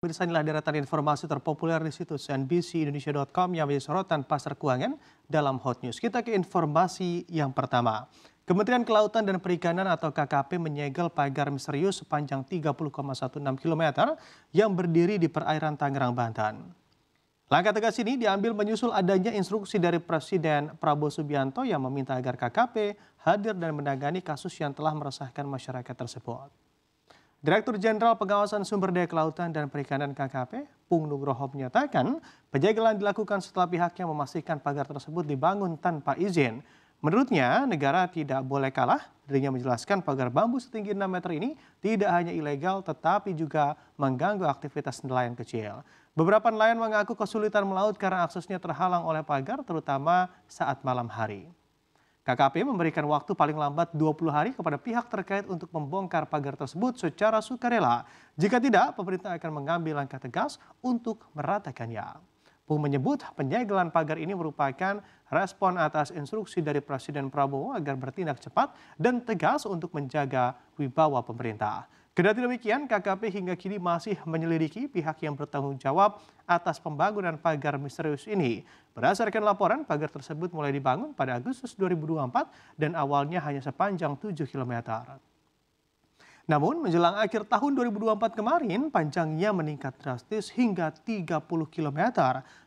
Pemirsa, inilah deretan informasi terpopuler di situs nbcindonesia.com yang menjadi sorotan pasar keuangan dalam Hot News. Kita ke informasi yang pertama. Kementerian Kelautan dan Perikanan atau KKP menyegel pagar misterius sepanjang 30,16 km yang berdiri di perairan Tangerang, Banten. Langkah tegas ini diambil menyusul adanya instruksi dari Presiden Prabowo Subianto yang meminta agar KKP hadir dan menangani kasus yang telah meresahkan masyarakat tersebut. Direktur Jenderal Pengawasan Sumber Daya Kelautan dan Perikanan KKP, Pung Nugroho menyatakan penyegelan dilakukan setelah pihaknya memastikan pagar tersebut dibangun tanpa izin. Menurutnya, negara tidak boleh kalah. Dirinya menjelaskan pagar bambu setinggi 6 meter ini tidak hanya ilegal tetapi juga mengganggu aktivitas nelayan kecil. Beberapa nelayan mengaku kesulitan melaut karena aksesnya terhalang oleh pagar terutama saat malam hari. KKP memberikan waktu paling lambat 20 hari kepada pihak terkait untuk membongkar pagar tersebut secara sukarela. Jika tidak, pemerintah akan mengambil langkah tegas untuk meratakannya. Pung menyebut penyegelan pagar ini merupakan respon atas instruksi dari Presiden Prabowo agar bertindak cepat dan tegas untuk menjaga wibawa pemerintah. Kendati demikian, KKP hingga kini masih menyelidiki pihak yang bertanggung jawab atas pembangunan pagar misterius ini. Berdasarkan laporan, pagar tersebut mulai dibangun pada Agustus 2024 dan awalnya hanya sepanjang 7 km. Namun, menjelang akhir tahun 2024 kemarin, panjangnya meningkat drastis hingga 30 km.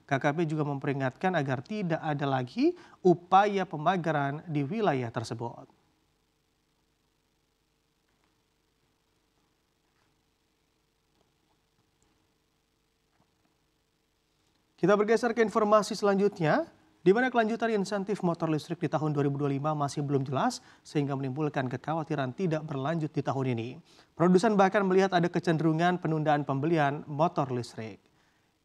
KKP juga memperingatkan agar tidak ada lagi upaya pemagaran di wilayah tersebut. Kita bergeser ke informasi selanjutnya, di mana kelanjutan insentif motor listrik di tahun 2025 masih belum jelas sehingga menimbulkan kekhawatiran tidak berlanjut di tahun ini. Produsen bahkan melihat ada kecenderungan penundaan pembelian motor listrik.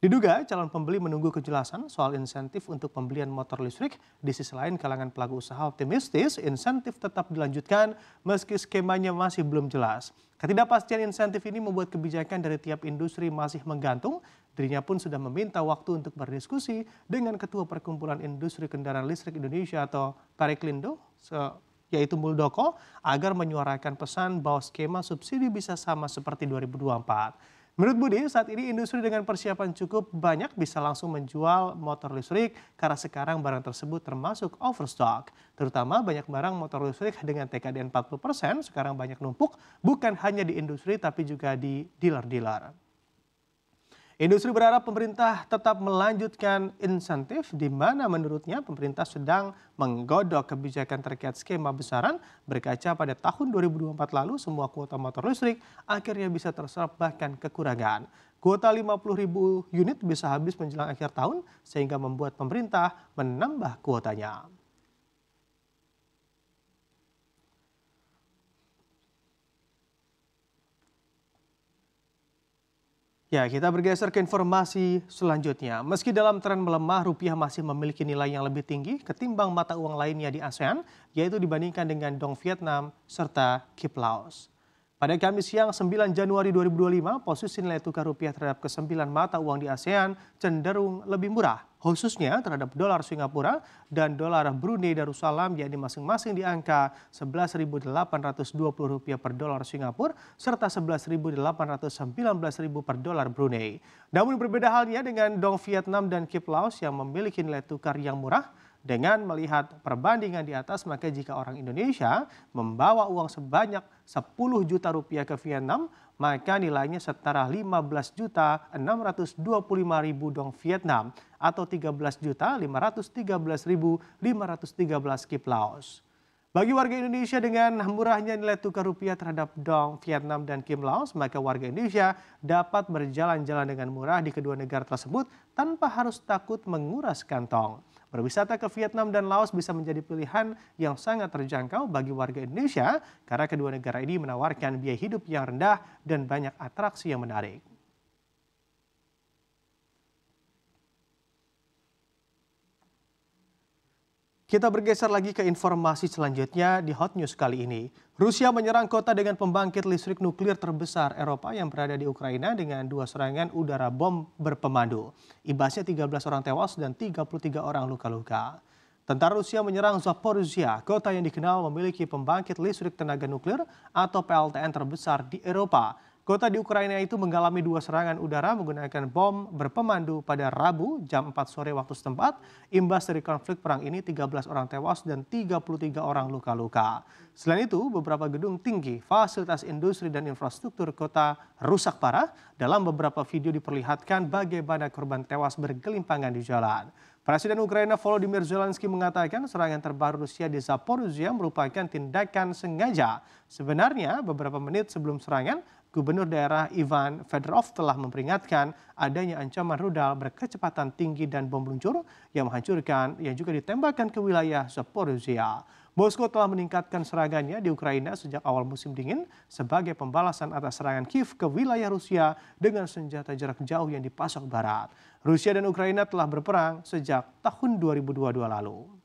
Diduga calon pembeli menunggu kejelasan soal insentif untuk pembelian motor listrik. Di sisi lain, kalangan pelaku usaha optimistis insentif tetap dilanjutkan meski skemanya masih belum jelas. Ketidakpastian insentif ini membuat kebijakan dari tiap industri masih menggantung. Dirinya pun sudah meminta waktu untuk berdiskusi dengan Ketua Perkumpulan Industri Kendaraan Listrik Indonesia atau Pariklindo, yaitu Muldoko, agar menyuarakan pesan bahwa skema subsidi bisa sama seperti 2024. Menurut Budi, saat ini industri dengan persiapan cukup banyak bisa langsung menjual motor listrik karena sekarang barang tersebut termasuk overstock. Terutama banyak barang motor listrik dengan TKDN 40% sekarang banyak numpuk bukan hanya di industri tapi juga di dealer-dealer. Industri berharap pemerintah tetap melanjutkan insentif di mana menurutnya pemerintah sedang menggodok kebijakan terkait skema besaran berkaca pada tahun 2024 lalu semua kuota motor listrik akhirnya bisa terserap bahkan kekurangan. Kuota 50.000 unit bisa habis menjelang akhir tahun sehingga membuat pemerintah menambah kuotanya. Ya, kita bergeser ke informasi selanjutnya. Meski dalam tren melemah, rupiah masih memiliki nilai yang lebih tinggi ketimbang mata uang lainnya di ASEAN, yaitu dibandingkan dengan dong Vietnam serta Kip Laos. Pada Kamis siang 9 Januari 2025, posisi nilai tukar rupiah terhadap ke-9 mata uang di ASEAN cenderung lebih murah, khususnya terhadap dolar Singapura dan dolar Brunei Darussalam, yakni masing-masing di angka Rp11.820 per dolar Singapura serta Rp11.819 per dolar Brunei. Namun berbeda halnya dengan dong Vietnam dan Kip Laos yang memiliki nilai tukar yang murah. Dengan melihat perbandingan di atas, maka jika orang Indonesia membawa uang sebanyak 10 juta rupiah ke Vietnam, maka nilainya setara 15.625.000 dong Vietnam atau 13.513.513 Kip Laos. Bagi warga Indonesia dengan murahnya nilai tukar rupiah terhadap dong Vietnam dan Kip Laos, maka warga Indonesia dapat berjalan-jalan dengan murah di kedua negara tersebut tanpa harus takut menguras kantong. Berwisata ke Vietnam dan Laos bisa menjadi pilihan yang sangat terjangkau bagi warga Indonesia karena kedua negara ini menawarkan biaya hidup yang rendah dan banyak atraksi yang menarik. Kita bergeser lagi ke informasi selanjutnya di Hot News kali ini. Rusia menyerang kota dengan pembangkit listrik nuklir terbesar Eropa yang berada di Ukraina dengan 2 serangan udara bom berpemandu. Imbasnya 13 orang tewas dan 33 orang luka-luka. Tentara Rusia menyerang Zaporizhia, kota yang dikenal memiliki pembangkit listrik tenaga nuklir atau PLTN terbesar di Eropa. Kota di Ukraina itu mengalami 2 serangan udara menggunakan bom berpemandu pada Rabu jam 4 sore waktu setempat. Imbas dari konflik perang ini 13 orang tewas dan 33 orang luka-luka. Selain itu, beberapa gedung tinggi, fasilitas industri dan infrastruktur kota rusak parah. Dalam beberapa video diperlihatkan bagaimana korban tewas bergelimpangan di jalan. Presiden Ukraina Volodymyr Zelensky mengatakan serangan terbaru Rusia di Zaporizhia merupakan tindakan sengaja. Sebenarnya beberapa menit sebelum serangan, Gubernur daerah Ivan Fedorov telah memperingatkan adanya ancaman rudal berkecepatan tinggi dan bom luncur yang juga ditembakkan ke wilayah Zaporizhia. Moskow telah meningkatkan serangannya di Ukraina sejak awal musim dingin sebagai pembalasan atas serangan Kiev ke wilayah Rusia dengan senjata jarak jauh yang dipasok barat. Rusia dan Ukraina telah berperang sejak tahun 2022 lalu.